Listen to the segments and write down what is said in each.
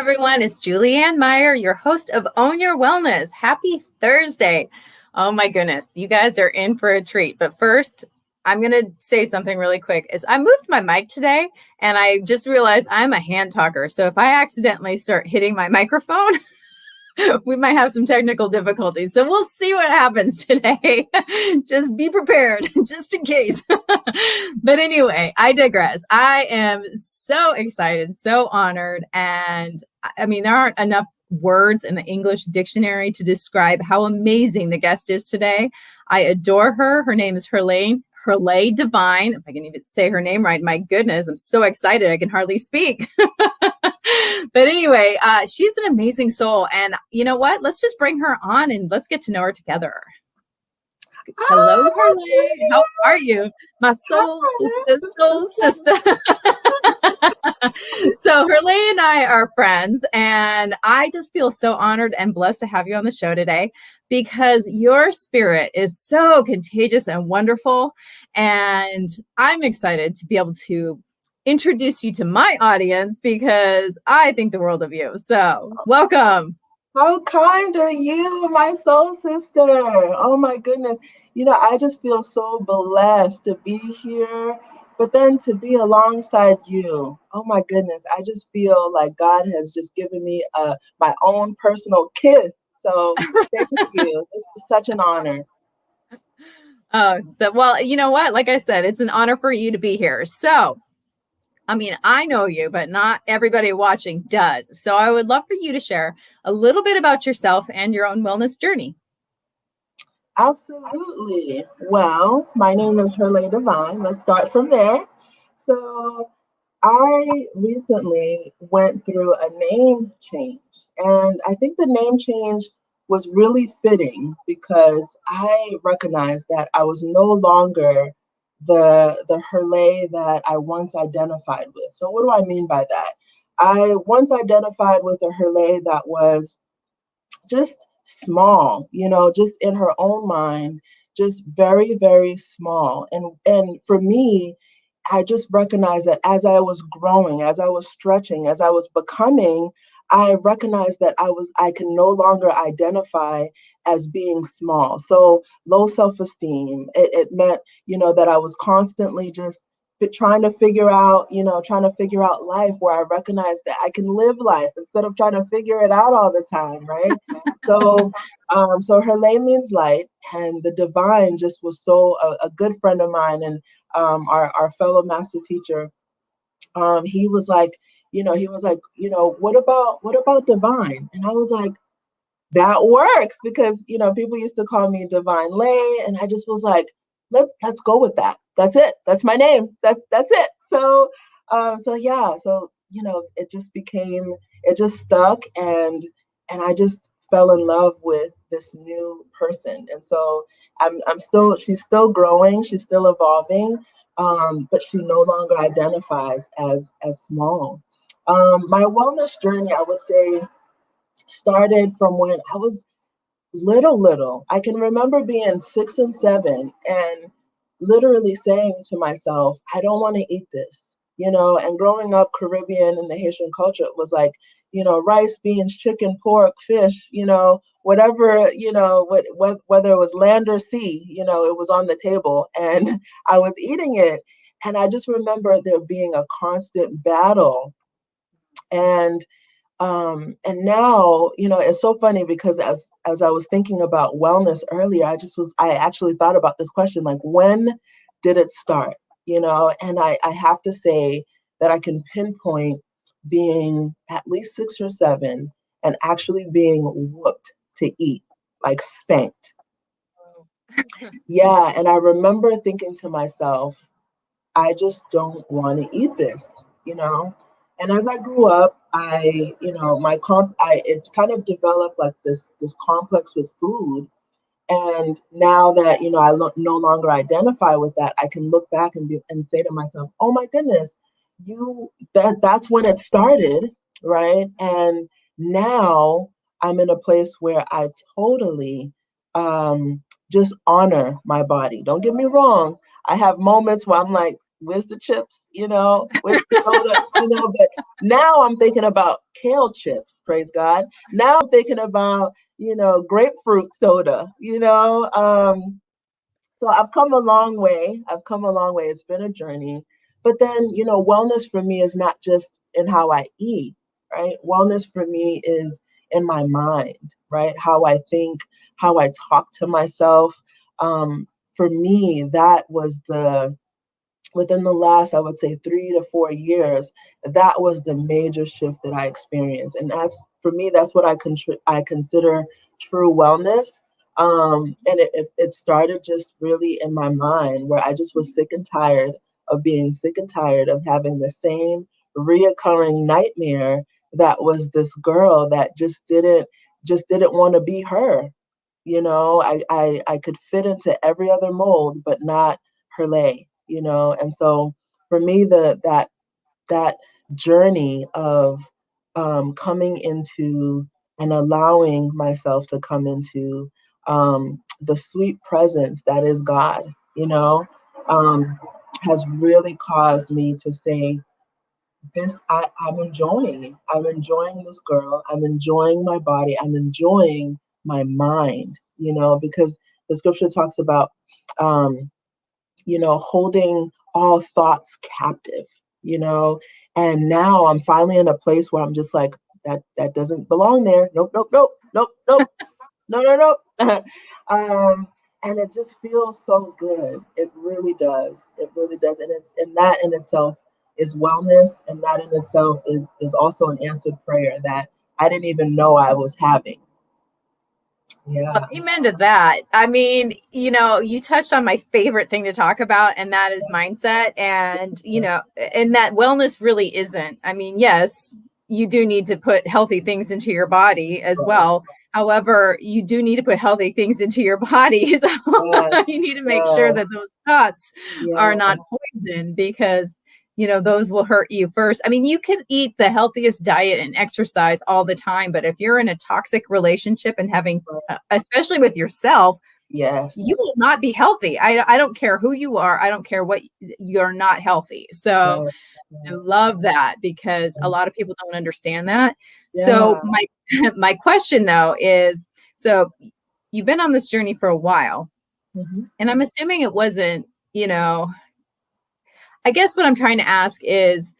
everyone. It's Julianne Meyer, your host of Own Your Wellness. Happy Thursday. Oh my goodness, you guys are in for a treat. But first, I'm going to say something really quick. I moved my mic today and I just realized I'm a hand talker. So if I accidentally start hitting my microphone, we might have some technical difficulties. So we'll see what happens today. Just be prepared, just in case. But anyway, I digress. I am so excited, so honored. And I mean, there aren't enough words in the English dictionary to describe how amazing the guest is today. I adore her. Her name is Herlay Divine. If I can even say her name right, my goodness, I'm so excited. I can hardly speak. But anyway, she's an amazing soul. And you know what? Let's just bring her on and let's get to know her together. Hello, Herlay. How are you? My soul sister. So Herlay and I are friends, and I just feel so honored and blessed to have you on the show today because your spirit is so contagious and wonderful. And I'm excited to be able to introduce you to my audience because I think the world of you. So welcome. How kind are you, my soul sister? Oh my goodness. I just feel so blessed to be here, but then to be alongside you. Oh my goodness. I just feel like God has just given me my own personal kiss. So thank you. This is such an honor. Well, you know what? Like I said, it's an honor for you to be here. So I mean, I know you, but not everybody watching does. So I would love for you to share a little bit about yourself and your own wellness journey. Absolutely. Well, my name is Herlay Divine. Let's start from there. So I recently went through a name change, and I think the name change was really fitting because I recognized that I was no longer the Herlay that I once identified with. So what do I mean by that? I once identified with a Herlay that was just small, just in her own mind, just very, very small. And for me, I just recognized that as I was growing, as I was stretching, as I was becoming, I recognized that I can no longer identify as being small. So low self-esteem, it meant, that I was constantly just trying to figure out life, where I recognized that I can live life instead of trying to figure it out all the time, right? So, so Herlay means light, and the divine just was so a good friend of mine, and our fellow master teacher. He was like, what about divine? And I was like, that works because people used to call me Divine Lay, and I just was like, let's go with that. That's it. That's my name. That's it. So it just stuck, and I just fell in love with this new person. And so she's still growing, she's still evolving, but she no longer identifies as small. My wellness journey, I would say, started from when I was little. I can remember being 6 and 7 and literally saying to myself, I don't want to eat this, and growing up Caribbean in the Haitian culture, it was like, rice, beans, chicken, pork, fish, whatever, whether it was land or sea, it was on the table and I was eating it. And I just remember there being a constant battle. And now, it's so funny because as I was thinking about wellness earlier, I actually thought about this question, like, when did it start? And I have to say that I can pinpoint being at least 6 or 7 and actually being whooped to eat, like spanked. Yeah. And I remember thinking to myself, I just don't want to eat this, you know? And as I grew up, it kind of developed like this complex with food. And now that, no longer identify with that, I can look back and say to myself, oh my goodness, that's when it started, right? And now I'm in a place where I totally just honor my body. Don't get me wrong. I have moments where I'm like, where's the chips? Where's the soda? But now I'm thinking about kale chips, praise God. Now I'm thinking about, grapefruit soda, So I've come a long way. I've come a long way. It's been a journey. But then, wellness for me is not just in how I eat, right? Wellness for me is in my mind, right? How I think, how I talk to myself. For me, that was within the last, I would say, 3 to 4 years, that was the major shift that I experienced. And for me, that's what I consider true wellness. And it started just really in my mind, where I just was sick and tired of being sick and tired of having the same reoccurring nightmare, that was this girl that just didn't want to be her. I could fit into every other mold, but not Herlay, and so for me, that journey of coming into and allowing myself to come into the sweet presence that is God, um, has really caused me to say, I'm enjoying this girl. I'm enjoying my body. I'm enjoying my mind, because the scripture talks about, holding all thoughts captive, and now I'm finally in a place where I'm just like, that doesn't belong there. Nope, nope, nope, nope, nope, no, no, no. And it just feels so good. It really does. It really does. And that in itself is wellness, and that in itself is also an answered prayer that I didn't even know I was having. Well, Yeah. amen to that. I mean, you touched on my favorite thing to talk about, and that is mindset. And, and that wellness really isn't. I mean, yes, you do need to put healthy things into your body as Right. well. However, you do need to put healthy things into your body. So Yes. you need to make sure that Yes. those thoughts are Yeah. not poison, because those will hurt you first. I mean, you can eat the healthiest diet and exercise all the time, but if you're in a toxic relationship and having, especially with yourself, you Yes. will not be healthy. I don't care who you are. I don't care what, you're not healthy. So Yes. I love that, because a lot of people don't understand that. Yeah. So my question though is, so you've been on this journey for a while, Mhm. and I'm assuming it wasn't, I guess what I'm trying to ask is,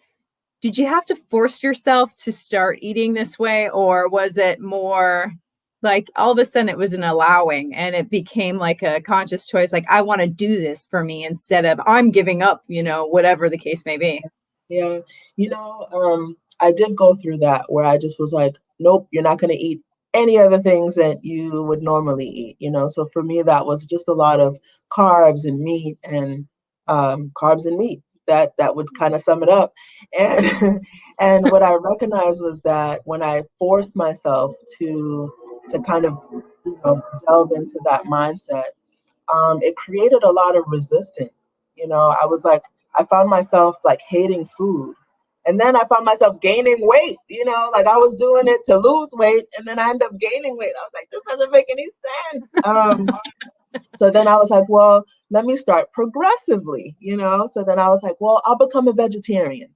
did you have to force yourself to start eating this way, or was it more like all of a sudden it was an allowing and it became like a conscious choice, like I want to do this for me, instead of I'm giving up, whatever the case may be? Yeah. I did go through that, where I just was like, nope, you're not going to eat any other things that you would normally eat. So for me, that was just a lot of carbs and meat, and carbs and meat. That would kind of sum it up. And and what I recognized was that when I forced myself to kind of, delve into that mindset, it created a lot of resistance. I was like, I found myself like hating food. And then I found myself gaining weight, like I was doing it to lose weight, and then I end up gaining weight. I was like, this doesn't make any sense. So then I was like, well, let me start progressively. So then I was like, well, I'll become a vegetarian.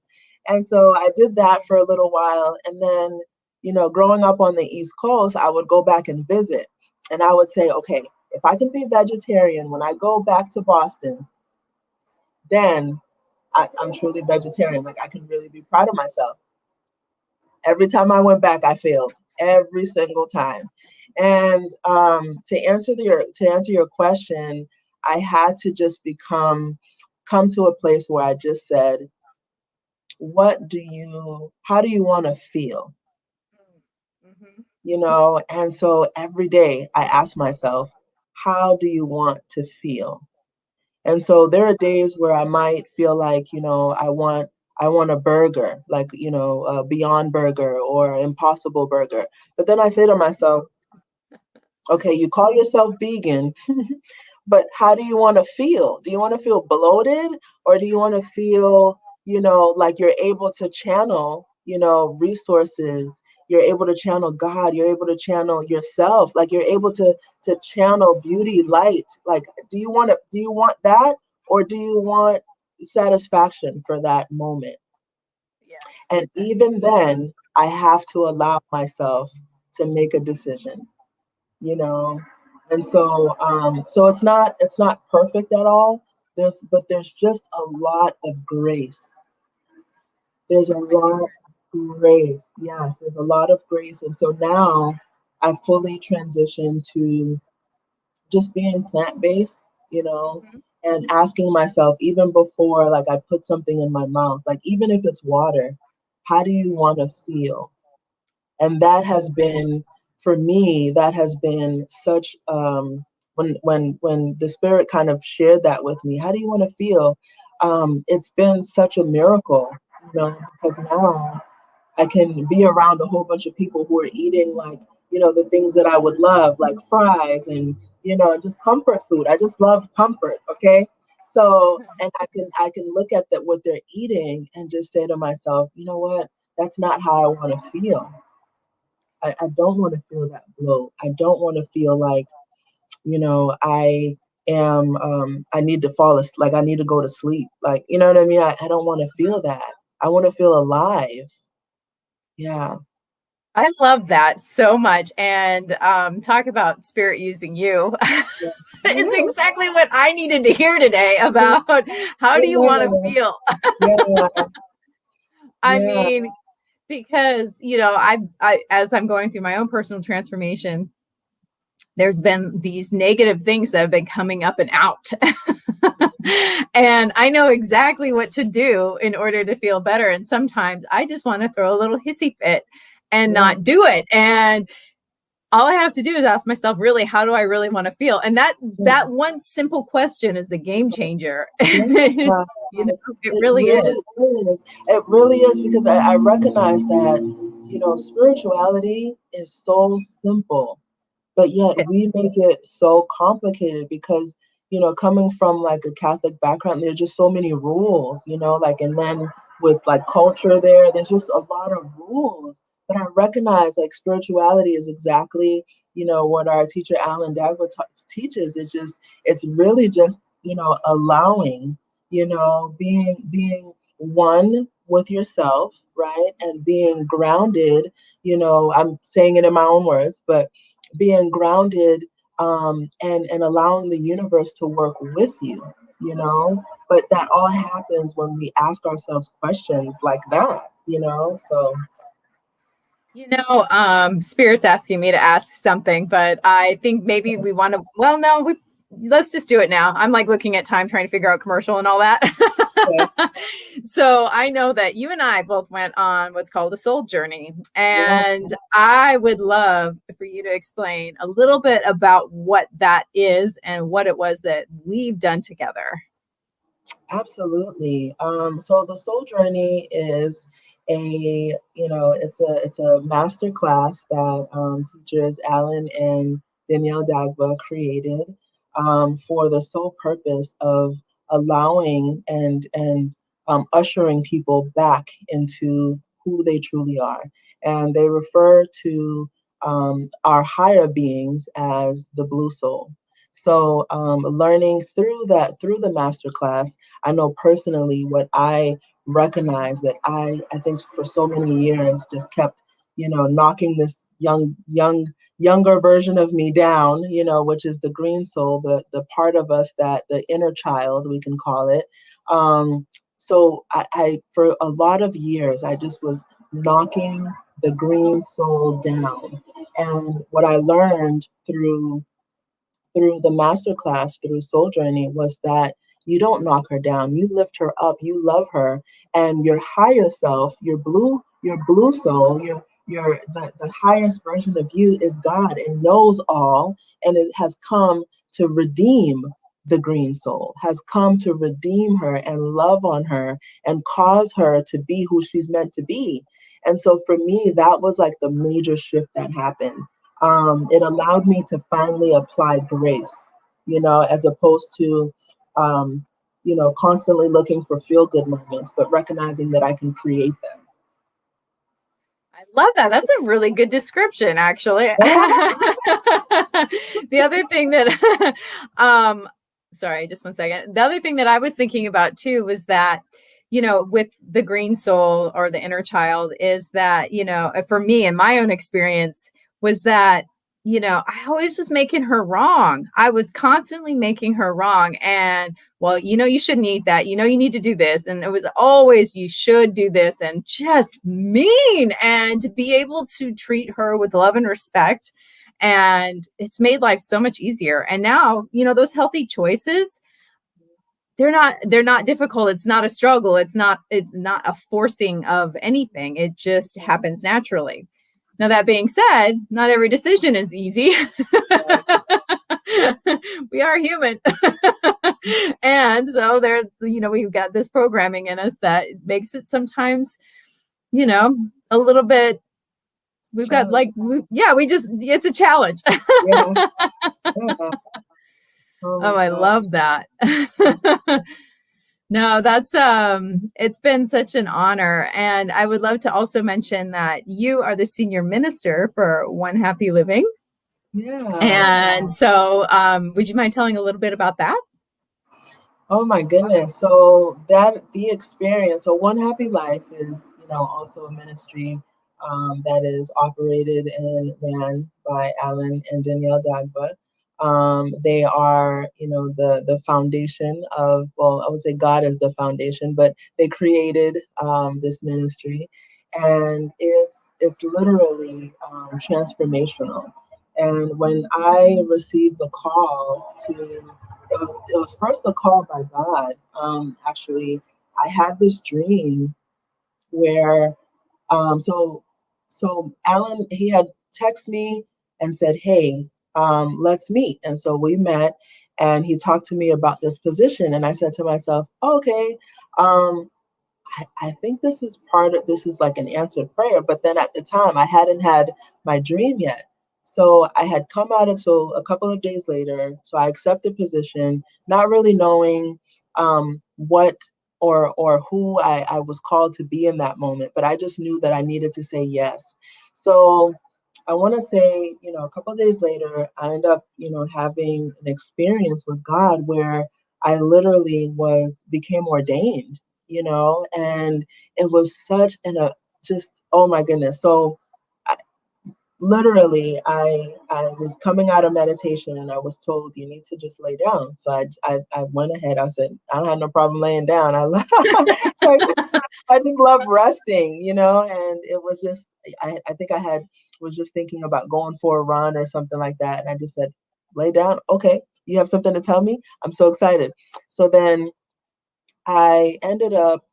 And so I did that for a little while. And then, growing up on the East Coast, I would go back and visit. And I would say, okay, if I can be vegetarian when I go back to Boston, then I'm truly vegetarian. Like, I can really be proud of myself. Every time I went back, I failed every single time. And to answer your question, I had to just come to a place where I just said, how do you want to feel? Mhm. And so every day I ask myself, how do you want to feel? And so there are days where I might feel like, I want a burger, like, a Beyond Burger or Impossible Burger. But then I say to myself, okay, you call yourself vegan, but how do you want to feel? Do you want to feel bloated, or do you want to feel, like you're able to channel, resources? You're able to channel God. You're able to channel yourself. Like, you're able to channel beauty, light. Like, do you want that, or do you want satisfaction for that moment. Yeah. And even then, I have to allow myself to make a decision, you know. And so, so it's not perfect at all. There's just a lot of grace. There's a That's my lot of grace. Yes, there's a lot of grace. And so now I've fully transitioned to just being plant-based, favorite. and asking myself even before like I put something in my mouth, like even if it's water, how do you want to feel? And that has been, for me, that has been such, when the spirit kind of shared that with me, how do you want to feel? It's been such a miracle, because now I can be around a whole bunch of people who are eating like, the things that I would love, like fries and, just comfort food. I just love comfort. Okay. So, and I can look at that, what they're eating, and just say to myself, you know what? That's not how I want to feel. I don't want to feel that bloat. I don't want to feel like, I am, I need to fall asleep, like I need to go to sleep. Like, you know what I mean? I don't want to feel that. I want to feel alive. Yeah. I love that so much. And talk about spirit using you. Yeah. It's exactly what I needed to hear today about how do you want to Yeah. feel? Yeah. I Yeah. mean, because, I as I'm going through my own personal transformation, there's been these negative things that have been coming up and out. And I know exactly what to do in order to feel better. And sometimes I just want to throw a little hissy fit and Yeah. not do it. And all I have to do is ask myself, really, how do I really want to feel? And Yeah. that one simple question is a game changer. Yeah. It It really really is. is. It really is, because I recognize that, spirituality is so simple, but yet we make it so complicated because, coming from like a Catholic background, there's just so many rules, like, and then with like culture there's just a lot of rules. But I recognize like spirituality is exactly, what our teacher Alan Dagwood teaches. It's really just, allowing, being one with yourself, right? And being grounded, I'm saying it in my own words, but being grounded, and allowing the universe to work with you, but that all happens when we ask ourselves questions like that, so Spirit's asking me to ask something, but I think maybe we want to, well, no, let's just do it now. I'm like looking at time, trying to figure out commercial and all that. yeah, So I know that you and I both went on what's called a soul journey. yeah. And I would love for you to explain a little bit about what that is and what it was that we've done together. Absolutely. So the Soul Journey is it's a master class that, teachers Alan and Danielle Dagba created, for the sole purpose of allowing and ushering people back into who they truly are. And they refer to, our higher beings as the blue soul. So, learning through the master class, I know personally what I recognize, that I think for so many years just kept, knocking this younger version of me down, which is the green soul, the part of us, that the inner child, we can call it. So I for a lot of years I just was knocking the green soul down. And what I learned through the masterclass, through Soul Journey, was that you don't knock her down. You lift her up. You love her, and your higher self, your blue soul, the highest version of you is God and knows all, and it has come to redeem the green soul, has come to redeem her and love on her and cause her to be who she's meant to be. And so for me, that was like the major shift that happened. It allowed me to finally apply grace, as opposed to, constantly looking for feel good moments, but recognizing that I can create them. I love that. That's a really good description, actually. Yeah, The other thing that, um, sorry, just 1 second. The other thing that I was thinking about too was that, with the green soul or the inner child is that, for me and my own experience was that, I always was making her wrong. I was constantly making her wrong. And well, you shouldn't eat that. You need to do this. And it was always, you should do this, and just mean. And to be able to treat her with love and respect, and it's made life so much easier. And now, those healthy choices, they're not difficult. It's not a struggle. It's not a forcing of anything. It just happens naturally. Now, that being said, not every decision is easy. We are human. And so there's, we've got this programming in us that makes it sometimes, a little bit, we've got it's a challenge. Yeah. Oh, I love that. No, that's it's been such an honor. And I would love to also mention that you are the senior minister for One Happy Living. Yeah. And so would you mind telling a little bit about that? Oh my goodness. So the experience, so One Happy Life is, also a ministry that is operated and ran by Alan and Danielle Dagba. They are, the foundation of, well, I would say God is the foundation, but they created this ministry, and it's literally transformational. And when I received the call it was first a call by God. Actually, I had this dream where so Alan, he had texted me and said, "Hey, let's meet." And so we met, and he talked to me about this position, and I said to myself, oh, "Okay, um, I think this is like an answered prayer." But then at the time, I hadn't had my dream yet. So I had so a couple of days later, so I accepted position, not really knowing what or who I was called to be in that moment, but I just knew that I needed to say yes. So I want to say, a couple of days later, I ended up, having an experience with God where I literally became ordained, and it was such just, oh my goodness. So I, literally, I was coming out of meditation, and I was told, you need to just lay down. So I went ahead. I said, I don't have no problem laying down. I just love resting, and it was just, I think was just thinking about going for a run or something like that. And I just said, lay down. Okay. You have something to tell me? I'm so excited. So then I ended up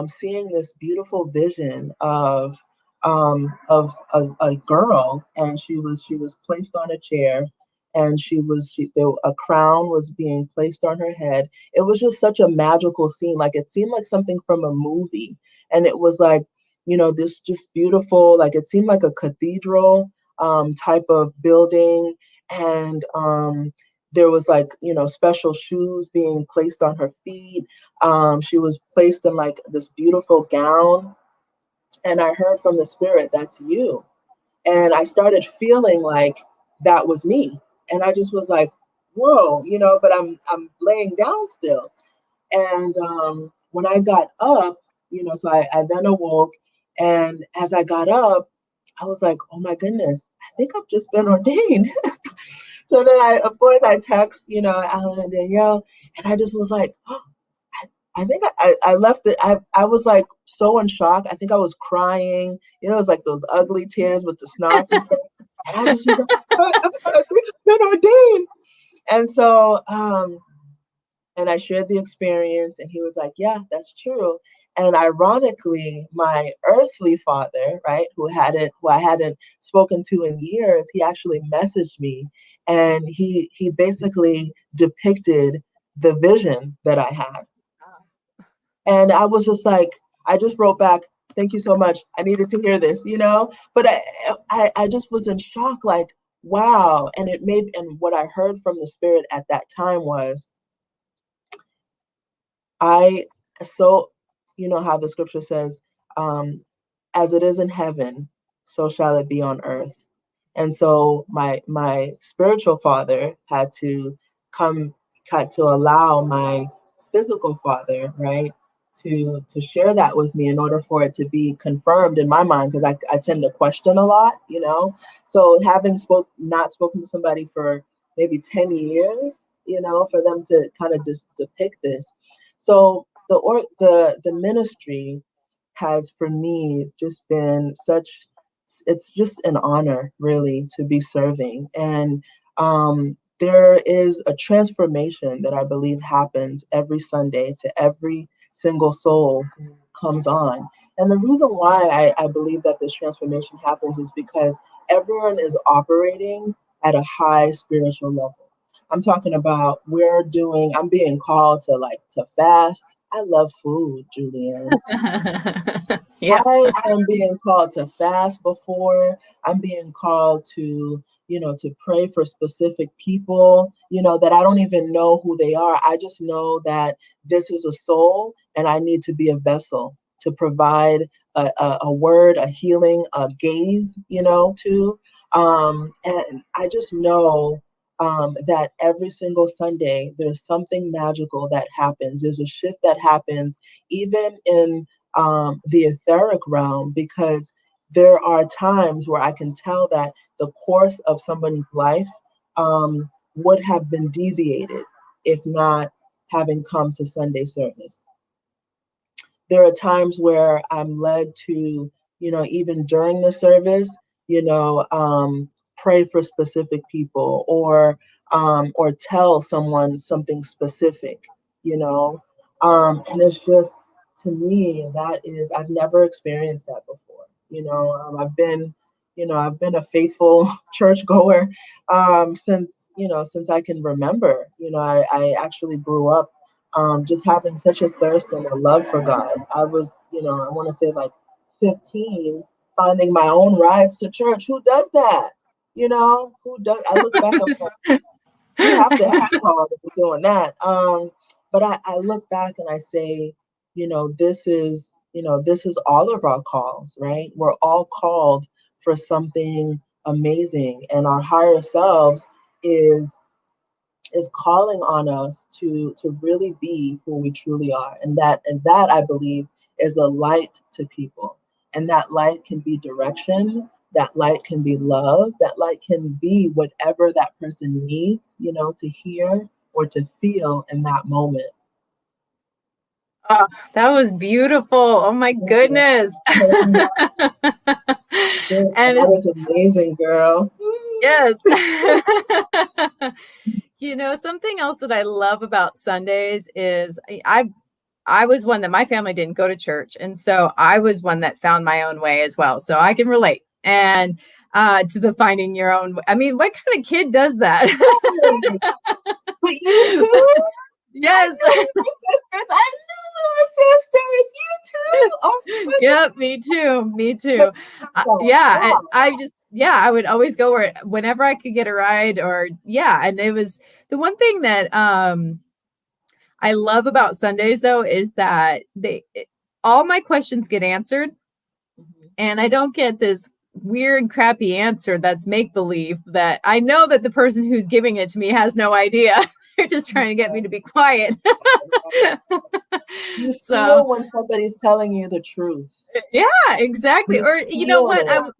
seeing this beautiful vision of a girl, and she was placed on a chair, and a crown was being placed on her head. It was just such a magical scene. Like, it seemed like something from a movie, and it was like, this just beautiful. Like, it seemed like a cathedral type of building, and there was, like, special shoes being placed on her feet. She was placed in like this beautiful gown, and I heard from the spirit, "That's you." And I started feeling like that was me, and I just was like, "Whoa," but I'm laying down still. And when I got up, so I then awoke, and as I got up, I was like, "Oh my goodness, I think I've just been ordained." So then of course, I text, Alan and Danielle, and I just was like, oh, I think I left it. I was like so in shock. I think I was crying. It was like those ugly tears with the snots and stuff. And I just was like, I've been ordained. And so, and I shared the experience, and he was like, "Yeah, that's true." And ironically, my earthly father, right, who I hadn't spoken to in years, he actually messaged me, and he basically depicted the vision that I had. And I was just like, I just wrote back, "Thank you so much. I needed to hear this," But I just was in shock, like, wow. And what I heard from the spirit at that time was, I so how the scripture says, as it is in heaven, so shall it be on earth. And so my spiritual father had to come got to allow my physical father, right, to share that with me in order for it to be confirmed in my mind, because I tend to question a lot, you know. So having not spoken to somebody for maybe 10 years, you know, for them to kind of just depict this. So the ministry has for me just been such, it's just an honor really to be serving. And there is a transformation that I believe happens every Sunday to every single soul who comes on. And the reason why I believe that this transformation happens is because everyone is operating at a high spiritual level. I'm talking about I'm being called to fast. I love food, Julian. Yeah. I am being called to fast before. I'm being called to, to pray for specific people, that I don't even know who they are. I just know that this is a soul and I need to be a vessel to provide a word, a healing, a gaze, to. And I just know that every single Sunday, there's something magical that happens. There's a shift that happens, even in the etheric realm, because there are times where I can tell that the course of somebody's life would have been deviated if not having come to Sunday service. There are times where I'm led to, even during the service, pray for specific people or tell someone something specific, and it's just, to me, I've never experienced that before. I've been a faithful churchgoer since I can remember. I actually grew up just having such a thirst and a love for God. I was, I want to say like 15, finding my own rides to church. Who does that? Who does? I look back, I'm like, you have to have God to be doing that. But I look back and I say, this is all of our calls, right? We're all called for something amazing, and our higher selves is calling on us to really be who we truly are. And that I believe is a light to people. And that light can be direction, that light can be love, that light can be whatever that person needs, to hear or to feel in that moment. Oh, that was beautiful. Oh my goodness. And That it's, is amazing, girl. yes. Something else that I love about Sundays is I was one that my family didn't go to church. And so I was one that found my own way as well. So I can relate. And to the finding your own. I mean, what kind of kid does that? But you too? Yes. I know, sisters. You too. Oh, Yep, me too. Me too. Yeah, wow. I would always go whenever I could get a ride, or yeah. And it was the one thing that I love about Sundays though is that all my questions get answered, and I don't get this weird crappy answer that's make believe that I know that the person who's giving it to me has no idea. They're just trying to get me to be quiet. You So feel when somebody's telling you the truth. yeah, exactly. You Or you know feel what? it.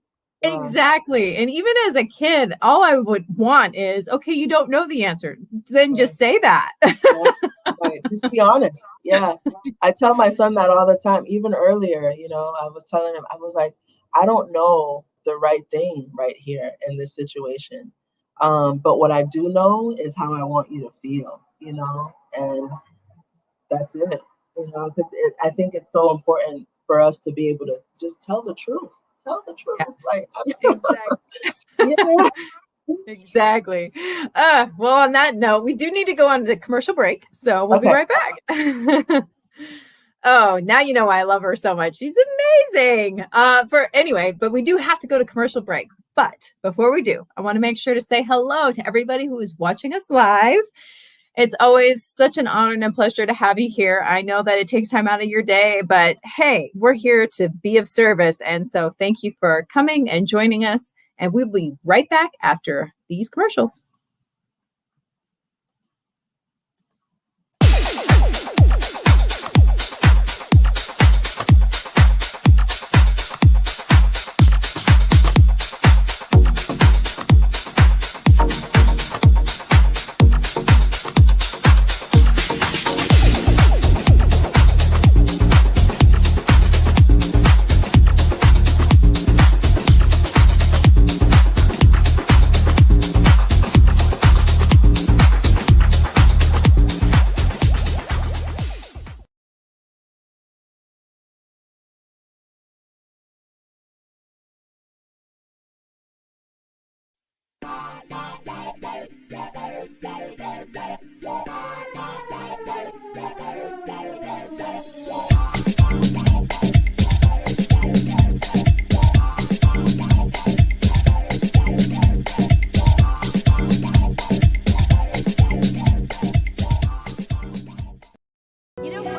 Wow. Exactly. And even as a kid, all I would want is, okay, you don't know the answer. Then Right. just say that. Right. Right. Just be honest. Yeah. I tell my son that all the time. Even earlier, I was telling him, I was like, I don't know the right thing right here in this situation. But what I do know is how I want you to feel, and that's it, because I think it's so important for us to be able to just tell the truth. Tell the Yeah, truth. Like, exactly. yeah. Exactly. Well, on that note, we do need to go on to commercial break. So we'll be Okay. right back. Oh, now you know why I love her so much. She's amazing. But we do have to go to commercial break. But before we do, I want to make sure to say hello to everybody who is watching us live. It's always such an honor and a pleasure to have you here. I know that it takes time out of your day, but hey, we're here to be of service. And so thank you for coming and joining us. And we'll be right back after these commercials.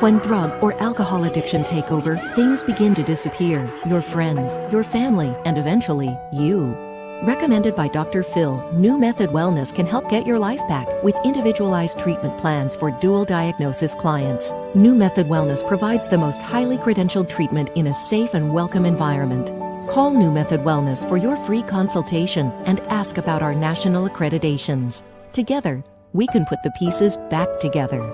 When drug or alcohol addiction take over, things begin to disappear. Your friends, your family, and eventually, you. Recommended by Dr. Phil, New Method Wellness can help get your life back with individualized treatment plans for dual diagnosis clients. New Method Wellness provides the most highly credentialed treatment in a safe and welcome environment. Call New Method Wellness for your free consultation and ask about our national accreditations. Together, we can put the pieces back together.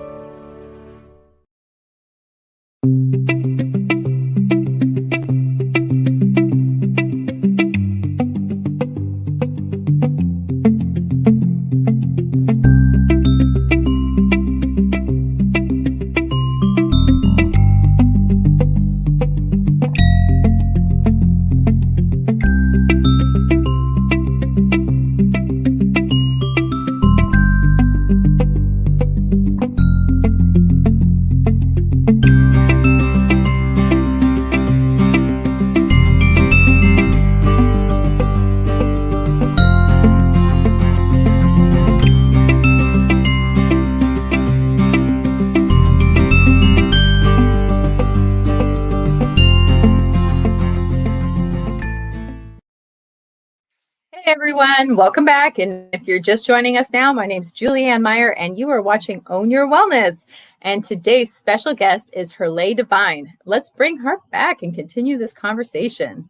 Hey everyone, welcome back. And if you're just joining us now, my name is Julianne Meyer and you are watching Own Your Wellness. And today's special guest is Herlay Divine. Let's bring her back and continue this conversation.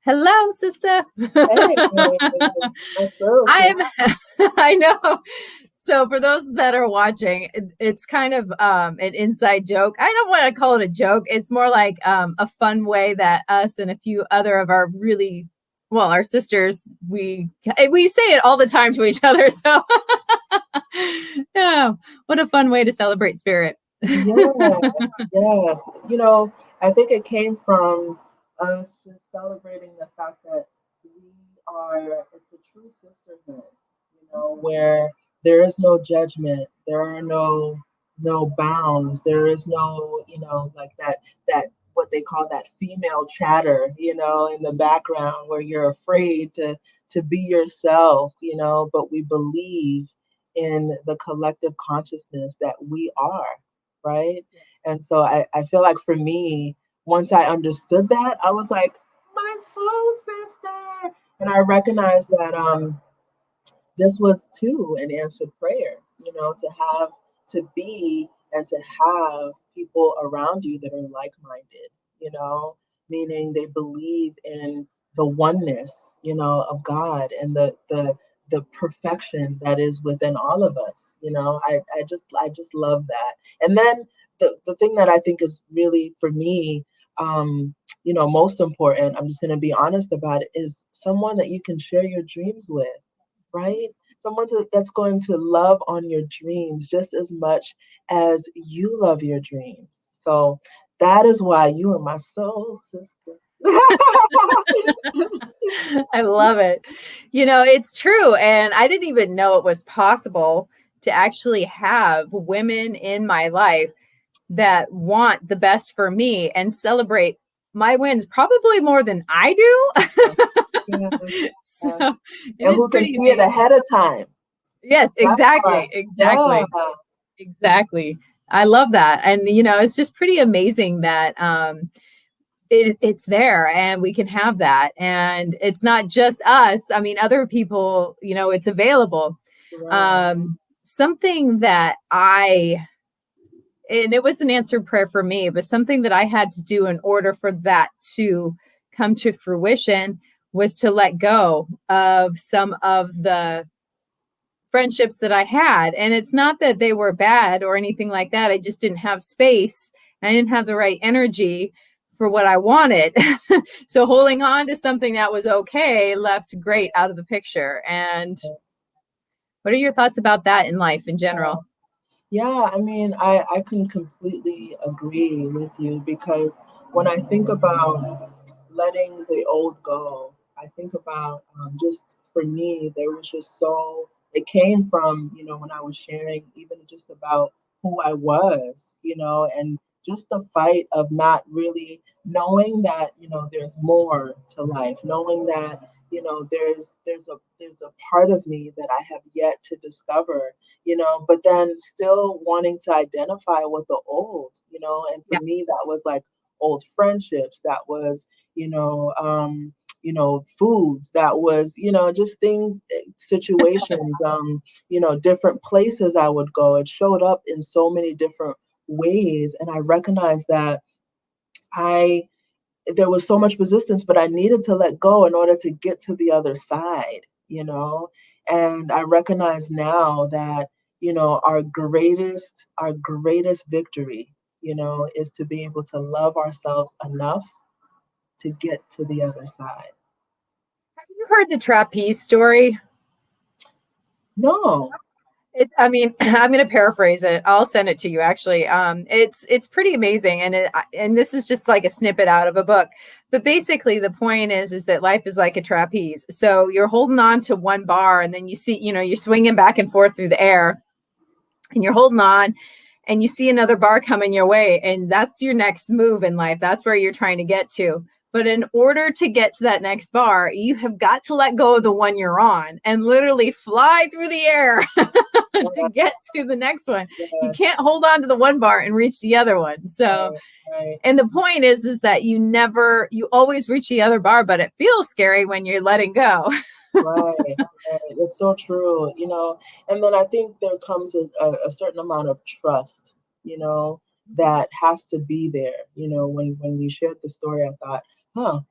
Hello, sister. Hey, I know. So for those that are watching, it's kind of an inside joke. I don't want to call it a joke. It's more like a fun way that us and a few other of our our sisters, we say it all the time to each other. So yeah, what a fun way to celebrate spirit. yes. You know, I think it came from us just celebrating the fact that it's a true sisterhood, where there is no judgment, there are no bounds, there is no, like that what they call that female chatter, in the background where you're afraid to be yourself, but we believe in the collective consciousness that we are, right? And so I feel like for me, once I understood that, I was like, my soul sister. And I recognized that this was too an answered prayer, to be and to have people around you that are like-minded, meaning they believe in the oneness, of God and the perfection that is within all of us. I just love that. And then the thing that I think is really for me, most important, I'm just going to be honest about it, is someone that you can share your dreams with, right? That's going to love on your dreams just as much as you love your dreams. So that is why you are my soul sister. I love it. It's true. And I didn't even know it was possible to actually have women in my life that want the best for me and celebrate my wins probably more than I do. So and who can see it ahead of time. Yes, exactly. Yeah. Exactly. I love that. And, it's just pretty amazing that it's there and we can have that. And it's not just us. I mean, other people, it's available. Right. Something that and it was an answered prayer for me, but something that I had to do in order for that to come to fruition was to let go of some of the friendships that I had. And it's not that they were bad or anything like that. I just didn't have space. I didn't have the right energy for what I wanted. So holding on to something that was okay left great out of the picture. And what are your thoughts about that in life in general? Yeah, I mean, I can completely agree with you, because when I think about letting the old go, I think about just for me, there was just it came from, when I was sharing even just about who I was, and just the fight of not really knowing that, there's more to life, knowing that, there's a part of me that I have yet to discover, but then still wanting to identify with the old, and for me, that was like old friendships, that was, foods, that was, just things, situations, different places I would go. It showed up in so many different ways. And I recognized that there was so much resistance, but I needed to let go in order to get to the other side, and I recognize now that, our greatest victory, is to be able to love ourselves enough to get to the other side. Have you heard the trapeze story? No. I mean, I'm going to paraphrase it. I'll send it to you. Actually, it's pretty amazing, and this is just like a snippet out of a book. But basically, the point is that life is like a trapeze. So you're holding on to one bar, and then you see, you're swinging back and forth through the air, and you're holding on, and you see another bar coming your way, and that's your next move in life. That's where you're trying to get to. But in order to get to that next bar, you have got to let go of the one you're on and literally fly through the air to get to the next one. Yes. You can't hold on to the one bar and reach the other one. So, right. And the point is that you always reach the other bar, but it feels scary when you're letting go. Right. It's so true, and then I think there comes a certain amount of trust, that has to be there. When you shared the story, I thought,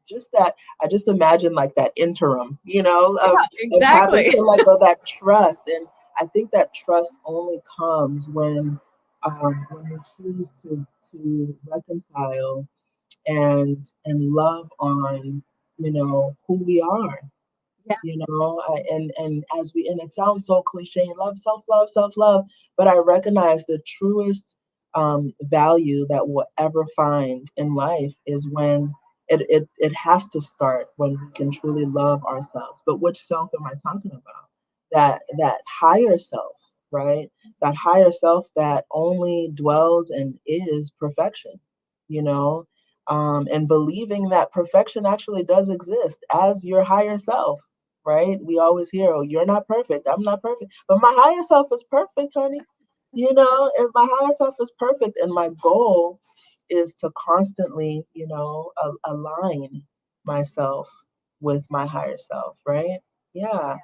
just that, I just imagined like that interim, of having Exactly. to let go, that trust. And I think that trust only comes when we choose to reconcile and love on, who we are. And it sounds so cliche, self love, but I recognize the truest value that we'll ever find in life is when it has to start when we can truly love ourselves. But which self am I talking about? That higher self, right? That higher self that only dwells and is perfection, and believing that perfection actually does exist as your higher self. Right? We always hear, "Oh, you're not perfect. I'm not perfect, but my higher self is perfect, honey." And my higher self is perfect, and my goal is to constantly, align myself with my higher self. Right? Yeah.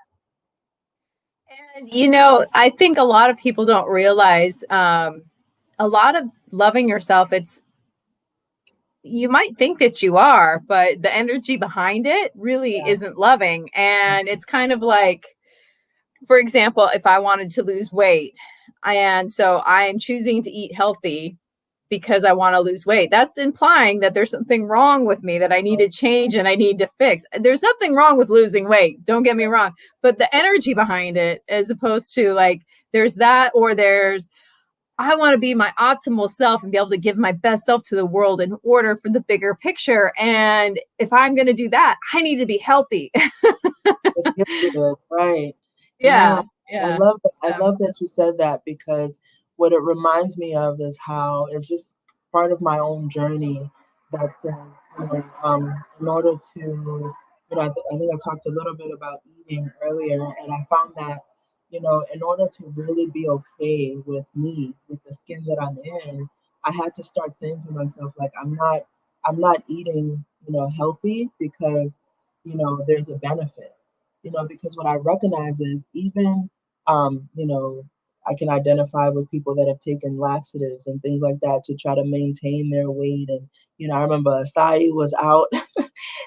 And I think a lot of people don't realize a lot of loving yourself. You might think that you are, but the energy behind it really isn't loving. And it's kind of like, for example, if I wanted to lose weight, and so I am choosing to eat healthy because I want to lose weight, that's implying that there's something wrong with me that I need to change and I need to fix. There's nothing wrong with losing weight, don't get me wrong, but the energy behind it, as opposed to like, there's that, or there's, I want to be my optimal self and be able to give my best self to the world in order for the bigger picture. And if I'm going to do that, I need to be healthy. It's good. Right. Yeah. I Yeah. love that. I love that you said that, because what it reminds me of is how it's just part of my own journey that says, in order to, I think I talked a little bit about eating earlier, and I found that, in order to really be okay with me, with the skin that I'm in, I had to start saying to myself, like, I'm not eating, healthy because, there's a benefit, because what I recognize is even, I can identify with people that have taken laxatives and things like that to try to maintain their weight. And, I remember acai was out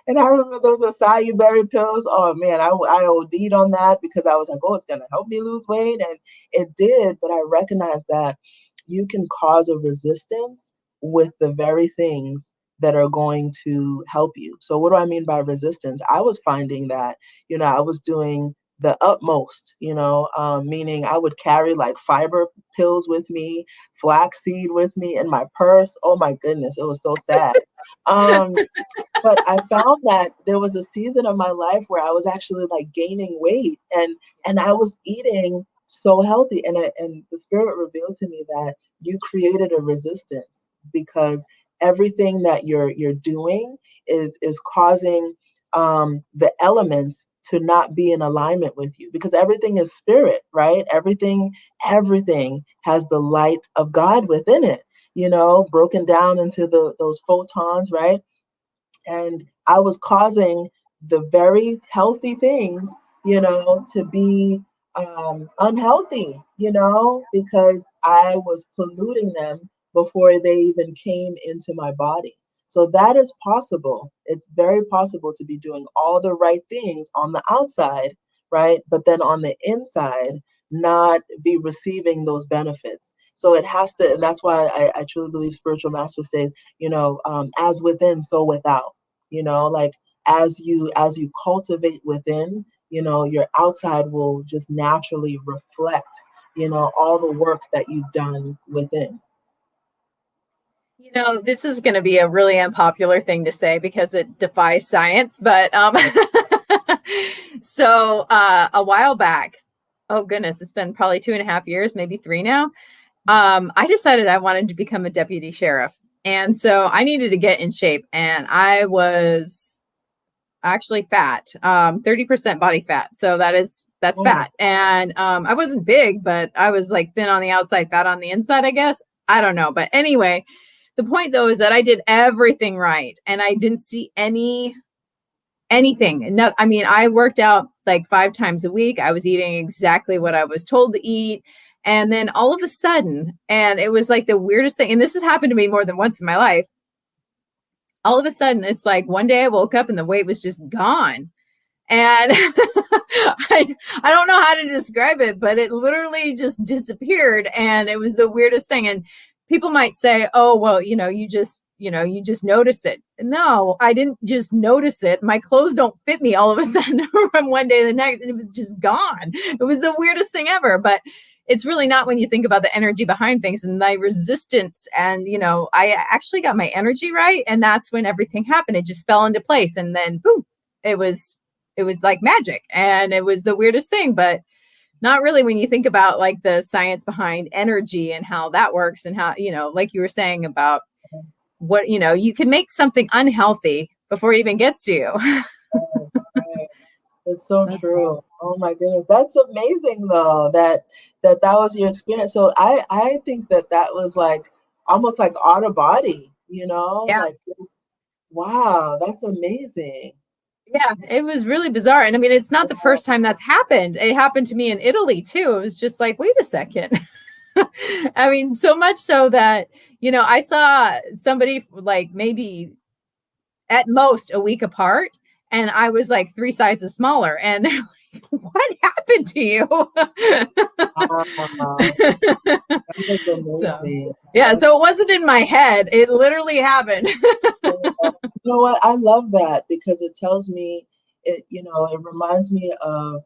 and I remember those acai berry pills. Oh man, I OD'd on that because I was like, oh, it's going to help me lose weight. And it did. But I recognize that you can cause a resistance with the very things that are going to help you. So what do I mean by resistance? I was finding that, I was doing the utmost, meaning I would carry like fiber pills with me, flaxseed with me in my purse. Oh my goodness, it was so sad. Um, but I found that there was a season of my life where I was actually like gaining weight, and I was eating so healthy, and the spirit revealed to me that you created a resistance because everything that you're doing is causing the elements to not be in alignment with you, because everything is spirit, right? Everything has the light of God within it, broken down into those photons, right? And I was causing the very healthy things, to be unhealthy, because I was polluting them before they even came into my body. So that is possible. It's very possible to be doing all the right things on the outside, right? But then on the inside, not be receiving those benefits. So it has to, and that's why I truly believe spiritual masters say, as within, so without. Like as you cultivate within, your outside will just naturally reflect, all the work that you've done within. This is going to be a really unpopular thing to say because it defies science, but so a while back, oh goodness, it's been probably 2.5 years, maybe 3 now. I decided I wanted to become a deputy sheriff. And so I needed to get in shape, and I was actually fat, 30% body fat. So that's Oh, fat. And I wasn't big, but I was like thin on the outside, fat on the inside, I guess. I don't know. But anyway, the point though is that I did everything right, and I didn't see anything. No, I mean, I worked out like 5 times a week. I was eating exactly what I was told to eat. And then all of a sudden, and it was like the weirdest thing, and this has happened to me more than once in my life. All of a sudden, it's like one day I woke up and the weight was just gone. And I don't know how to describe it, but it literally just disappeared. And it was the weirdest thing. And people might say, oh, well, you just noticed it. No, I didn't just notice it. My clothes don't fit me all of a sudden from one day to the next. And it was just gone. It was the weirdest thing ever. But it's really not when you think about the energy behind things and my resistance. And, I actually got my energy right. And that's when everything happened. It just fell into place. And then boom, it was like magic, and it was the weirdest thing, but not really when you think about like the science behind energy and how that works, and how, like you were saying about what, you can make something unhealthy before it even gets to you. right. It's so That's true. cool. Oh my goodness. That's amazing though, that was your experience. So I think that was like almost like out of body, Yeah. like wow, that's amazing. Yeah, it was really bizarre. And I mean, it's not the first time that's happened. It happened to me in Italy too. It was just like, wait a second. I mean, so much so that, I saw somebody like maybe at most a week apart, and I was like 3 sizes smaller. And they're like, what happened to you? Wow, that is So, amazing. yeah, so it wasn't in my head. It literally happened. You know what? I love that because it tells me it reminds me of,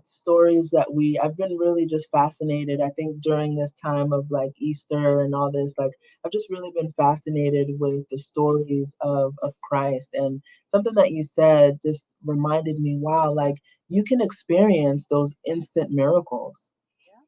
stories that I've been really just fascinated. I think during this time of like Easter and all this, like I've just really been fascinated with the stories of Christ. And something that you said just reminded me, wow, like you can experience those instant miracles.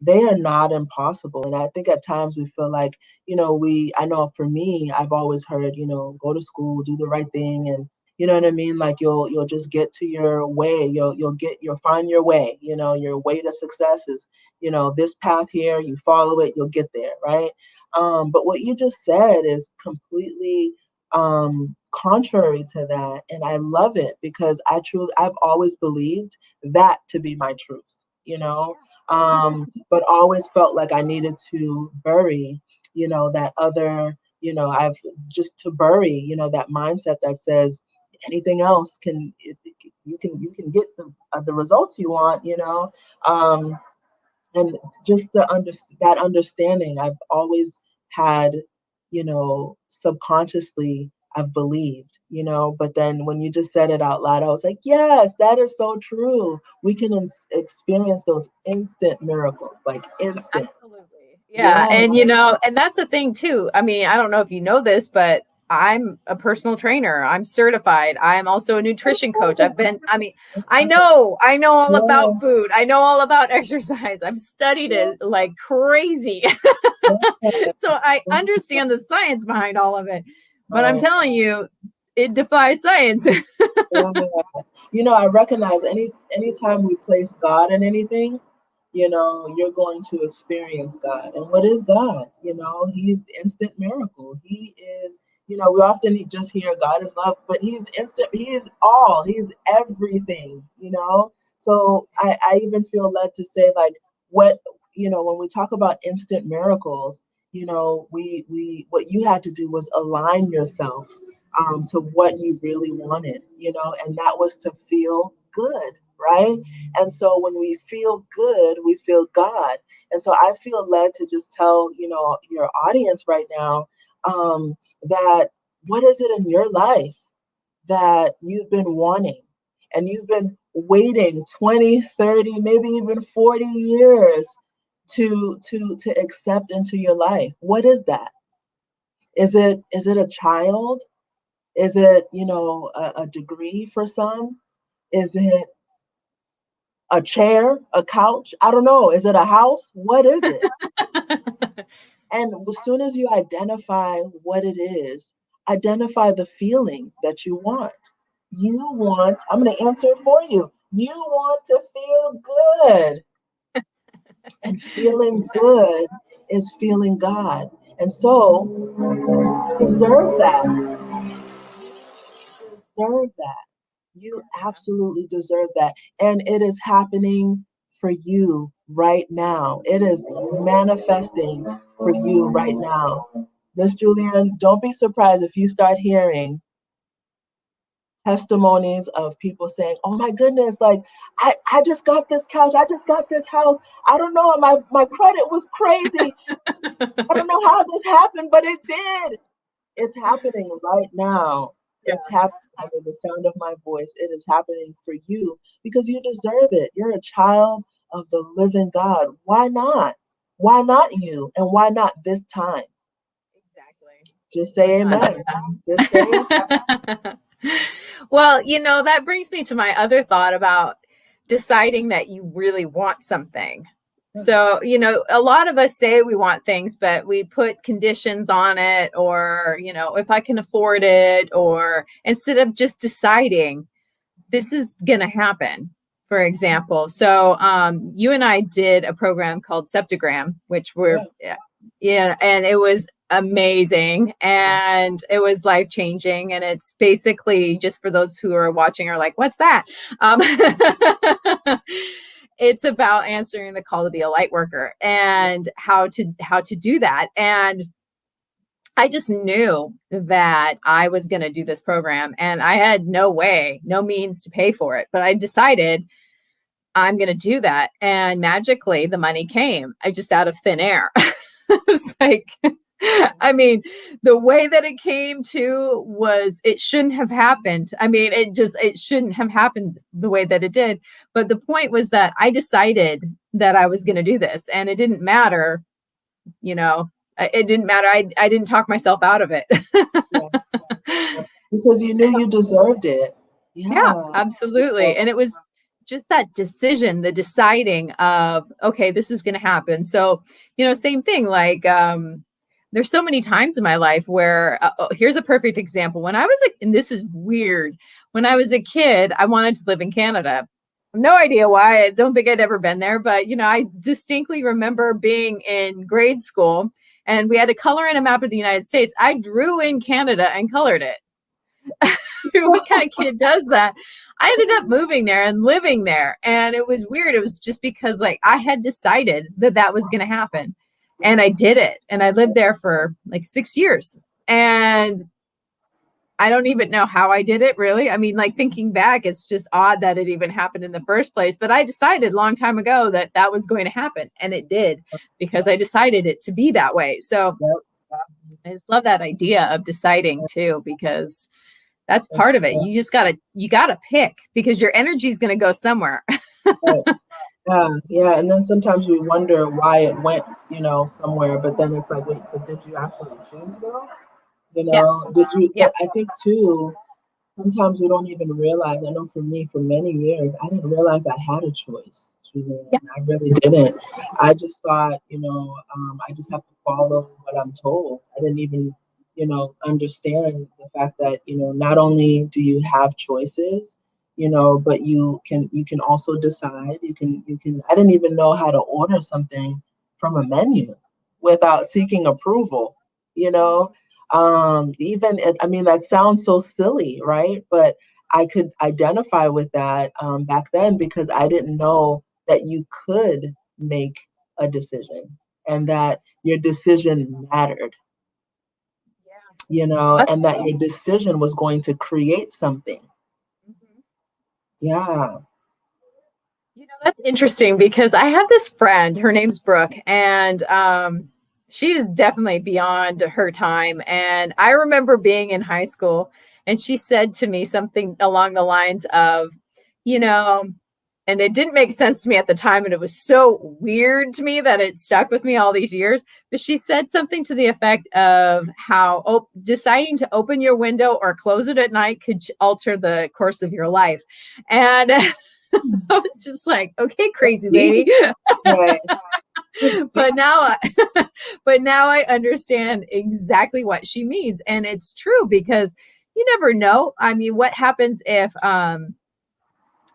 They are not impossible. And I think at times we feel like, I know for me, I've always heard, go to school, do the right thing. And you know what I mean? Like you'll just get to your way. You'll find your way, your way to success is, this path here, you follow it, you'll get there. Right. But what you just said is completely contrary to that. And I love it because I've always believed that to be my truth, you know? But always felt like I needed to bury, that other, I've just to bury, that mindset that says anything else you can get the results you want, and just that understanding I've always had, subconsciously I've believed, but then when you just said it out loud, I was like, yes, that is so true. We can experience those instant miracles, like instant. Absolutely. Yeah. Yeah. And, and that's the thing too. I mean, I don't know if you know this, but I'm a personal trainer. I'm certified. I'm also a nutrition coach. I know all about Yeah. food. I know all about exercise. I've studied it like crazy. So I understand the science behind all of it. But I'm Right. telling you, it defies science. Yeah. I recognize anytime we place God in anything, you're going to experience God. And what is God? He's instant miracle. He is, we often just hear God is love, but he's instant, he is all, he's everything, So I even feel led to say, like, when we talk about instant miracles, we what you had to do was align yourself to what you really wanted, and that was to feel good, right? And so when we feel good, we feel God. And so I feel led to just tell, your audience right now, that what is it in your life that you've been wanting and you've been waiting 20, 30, maybe even 40 years to accept into your life? What is that? Is it a child? Is it, a degree for some? Is it a chair, a couch? I don't know. Is it a house? What is it? And as soon as you identify what it is, identify the feeling that you want. I'm going to answer it for you. You want to feel good. And feeling good is feeling God. And so, deserve that. Deserve that. You absolutely deserve that. And it is happening for you right now. It is manifesting for you right now. Miss Julianne, don't be surprised if you start hearing testimonies of people saying, oh my goodness, like I just got this couch, I just got this house. I don't know, my credit was crazy. I don't know how this happened, but it did. It's happening right now. It's happening under the sound of my voice. It is happening for you because you deserve it. You're a child of the living God. Why not? Why not you? And why not this time? Exactly. Just say amen. Just say amen. Well, that brings me to my other thought about deciding that you really want something. So, a lot of us say we want things, but we put conditions on it, or, if I can afford it, or instead of just deciding this is going to happen, for example. So, you and I did a program called Septagram, which and it was amazing and it was life changing. And it's basically, just for those who are watching are like, what's that? It's about answering the call to be a light worker and how to do that. And I just knew that I was going to do this program, and I had no means to pay for it, but I decided I'm going to do that. And magically the money came, I just out of thin air. It was like, I mean, the way that it came to was, it shouldn't have happened. I mean, it shouldn't have happened the way that it did. But the point was that I decided that I was going to do this, and it didn't matter, it didn't matter. I didn't talk myself out of it. yeah. Because you knew you deserved it. Yeah, absolutely. And it was just that decision, the deciding of, okay, this is going to happen. So, same thing, like, there's so many times in my life where, here's a perfect example. When I was and this is weird, when I was a kid, I wanted to live in Canada. No idea why. I don't think I'd ever been there, but, I distinctly remember being in grade school and we had to color in a map of the United States. I drew in Canada and colored it. What kind of kid does that? I ended up moving there and living there. And it was weird. It was just because, like, I had decided that was going to happen. And I did it. And I lived there for like 6 years. And I don't even know how I did it, really. I mean, like, thinking back, it's just odd that it even happened in the first place. But I decided a long time ago that was going to happen. And it did, because I decided it to be that way. So I just love that idea of deciding too, because that's part of it. You just gotta pick, because your energy is going to go somewhere. Right. Yeah. And then sometimes we wonder why it went, somewhere, but then it's like, wait, but did you actually choose though? Yeah. Did you, Yeah. but I think too, sometimes we don't even realize. I know for me, for many years, I didn't realize I had a choice. Yeah. I really didn't. I just thought, I just have to follow what I'm told. I didn't even, understand the fact that, not only do you have choices, but you can also decide. You can. I didn't even know how to order something from a menu without seeking approval. You know, I mean, that sounds so silly, right? But I could identify with that back then because I didn't know that you could make a decision and that your decision mattered, That's- and that your decision was going to create something. Mhm. Yeah. That's interesting, because I have this friend, her name's Brooke, and she's definitely beyond her time. And I remember being in high school, and she said to me something along the lines of, you know, and it didn't make sense to me at the time, and it was so weird to me that it stuck with me all these years. But she said something to the effect of how deciding to open your window or close it at night could alter the course of your life. And I was just like, okay, crazy lady. Right. but now but now I understand exactly what she means. And it's true, because you never know. I mean, what happens if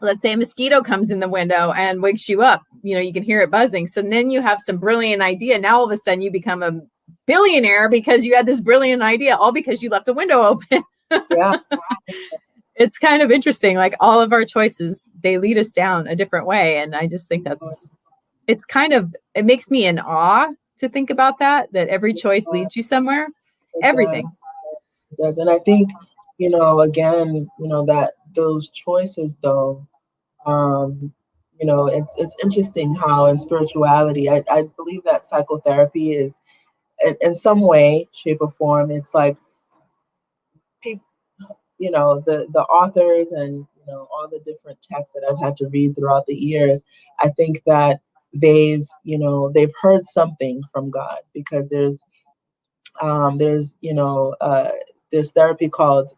let's say a mosquito comes in the window and wakes you up? You can hear it buzzing. So then you have some brilliant idea. Now all of a sudden you become a billionaire because you had this brilliant idea, all because you left the window open. Yeah. It's kind of interesting. Like, all of our choices, they lead us down a different way. And I just think it makes me in awe to think about that every choice leads you somewhere. It does. Everything. It does. And I think, again, that those choices though, it's interesting how in spirituality, I believe that psychotherapy is in some way, shape, or form, it's like people, the authors and all the different texts that I've had to read throughout the years, I think that they've heard something from God, because there's this therapy called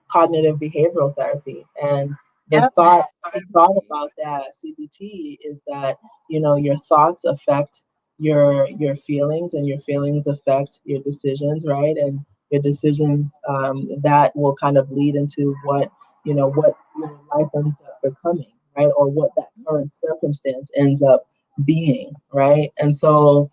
cognitive behavioral therapy, and the Yep. thought about that CBT is that your thoughts affect your feelings, and your feelings affect your decisions, right? And your decisions, that will kind of lead into what your life ends up becoming, right? Or what that current circumstance ends up being, right? And so,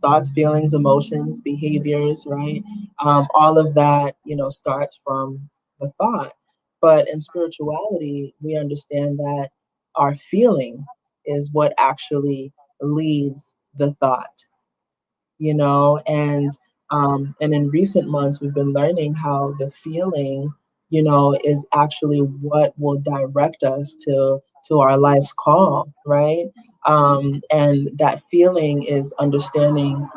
thoughts, feelings, emotions, behaviors, right? All of that, starts from the thought. But in spirituality, we understand that our feeling is what actually leads the thought, and in recent months we've been learning how the feeling is actually what will direct us to our life's call, right? And that feeling is understanding,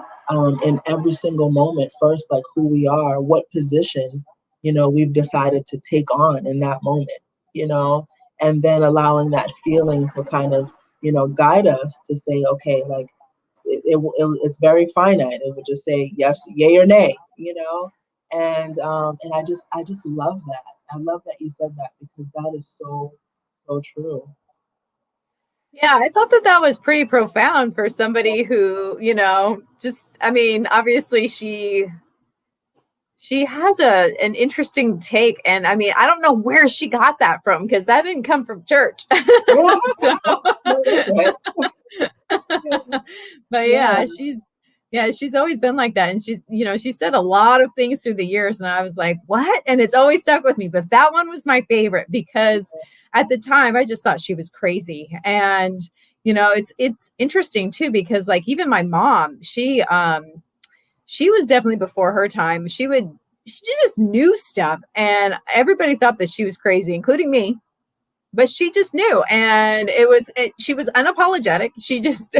in every single moment, first, like, who we are, what position we've decided to take on in that moment, you know and then allowing that feeling to kind of guide us to say, okay, like, it's very finite. It would just say yes, yay or nay, and I just love that. I love that you said that, because that is so, so true. Yeah, I thought that was pretty profound for somebody who, just, I mean, obviously she has an interesting take. And I mean, I don't know where she got that from, because that didn't come from church. Yeah, So, no, that's right. but Yeah, she's always been like that. And she said a lot of things through the years, and I was like, what? And it's always stuck with me. But that one was my favorite, because at the time I just thought she was crazy. And it's interesting too, because like even my mom, she was definitely before her time. She just knew stuff, and everybody thought that she was crazy, including me. but she just knew, and she was unapologetic. She just,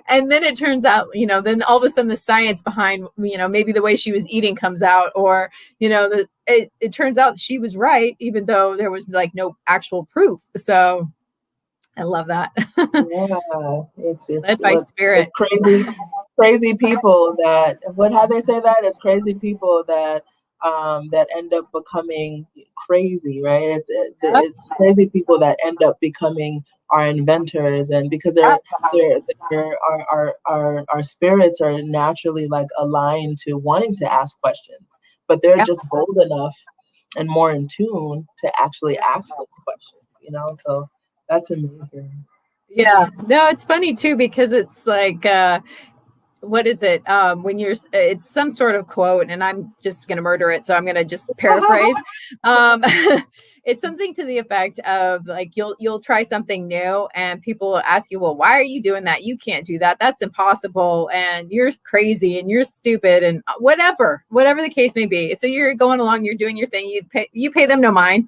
and then it turns out, then all of a sudden the science behind, maybe the way she was eating comes out, or, it turns out she was right, even though there was like no actual proof. So I love that. Yeah, it's Led by spirit. crazy people that, how they say that? It's crazy people that that end up becoming crazy, right? It's crazy people that end up becoming our inventors, and because our spirits are naturally like aligned to wanting to ask questions, but they're just bold enough and more in tune to actually ask those questions. So that's amazing. Yeah, no, it's funny too, because it's like, what is it? It's some sort of quote, and I'm just going to murder it. So I'm going to just paraphrase. It's something to the effect of like, you'll try something new and people will ask you, well, why are you doing that? You can't do that. That's impossible. And you're crazy and you're stupid and whatever the case may be. So you're going along, you're doing your thing. You pay them no mind.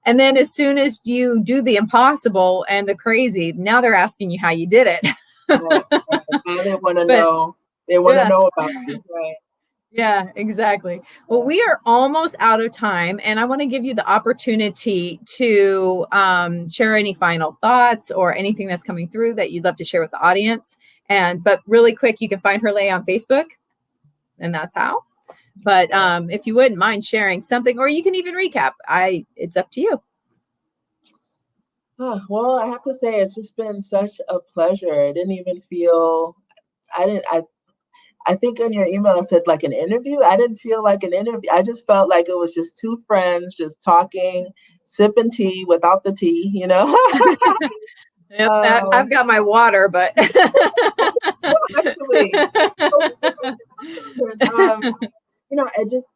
And then as soon as you do the impossible and the crazy, now they're asking you how you did it. Right. Now they want to know. They want to know about you, right? Yeah, exactly. Well, we are almost out of time, and I want to give you the opportunity to share any final thoughts or anything that's coming through that you'd love to share with the audience. But really quick, you can find Herlay on Facebook, and that's how. But if you wouldn't mind sharing something, or you can even recap, it's up to you. Well, I have to say it's just been such a pleasure. I didn't even feel. I think in your email it said like an interview. I didn't feel like an interview. I just felt like it was just two friends just talking, sipping tea without the tea, Yep, I've got my water, but actually,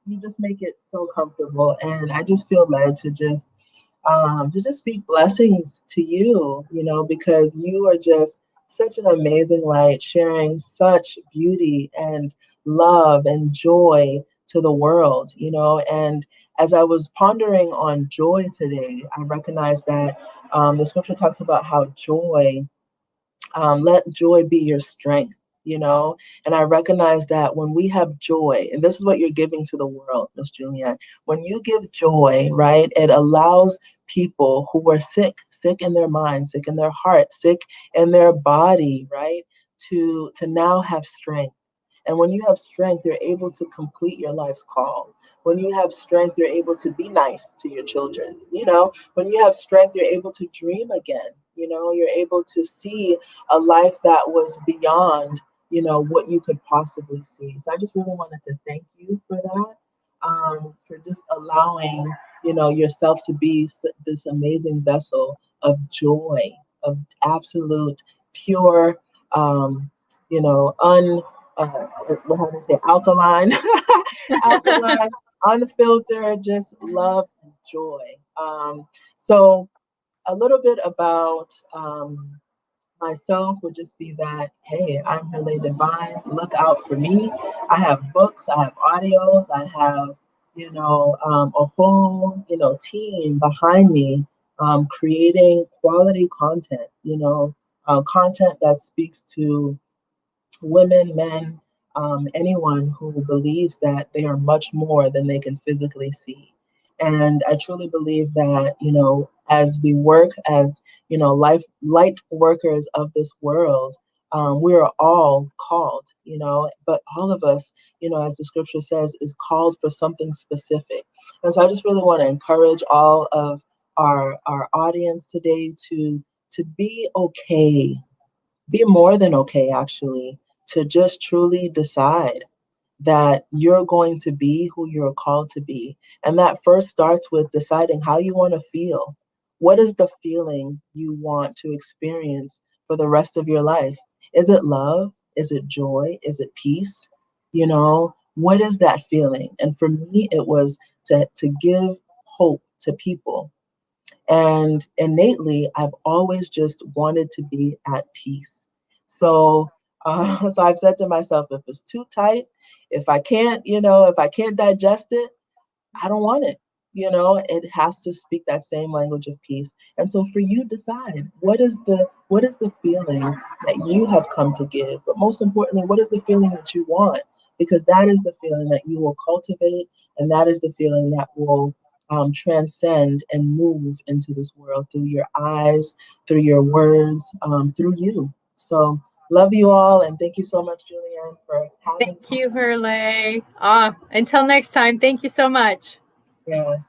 you just make it so comfortable, and I just feel led to just speak blessings to you, because you are just such an amazing light, sharing such beauty and love and joy to the world, and as I was pondering on joy today, I recognized that the scripture talks about how let joy be your strength, and I recognize that when we have joy, and this is what you're giving to the world, Miss Juliet, when you give joy, right, it allows people who are sick in their mind, sick in their heart, sick in their body, right, to now have strength. And when you have strength, you're able to complete your life's call. When you have strength, you're able to be nice to your children. When you have strength, you're able to dream again. You're able to see a life that was beyond, what you could possibly see. So I just really wanted to thank you for that, for just allowing, yourself to be this amazing vessel of joy, of absolute pure, you know, un, what how they say, alkaline, alkaline, unfiltered, just love and joy. So a little bit about myself would just be that, hey, I'm Herlay Divine. Look out for me. I have books, I have audios, I have, a whole, team behind me creating quality content, content that speaks to women, men, anyone who believes that they are much more than they can physically see. And I truly believe that, as we work as, light workers of this world, we are all called, but all of us, as the scripture says, is called for something specific. And so I just really want to encourage all of our audience today to be okay, be more than okay, actually, to just truly decide that you're going to be who you're called to be. And that first starts with deciding how you want to feel. What is the feeling you want to experience for the rest of your life? Is it love? Is it joy? Is it peace? What is that feeling? And for me, it was to give hope to people. And innately, I've always just wanted to be at peace. So, so I've said to myself, if it's too tight, if I can't digest it, I don't want it. it has to speak that same language of peace. And so for you, decide what is the feeling that you have come to give, but most importantly, what is the feeling that you want? Because that is the feeling that you will cultivate, and that is the feeling that will transcend and move into this world through your eyes, through your words, through you. So love you all, and thank you so much, Julianne, for having me. Thank you, Herlay. Until next time, thank you so much. Yes.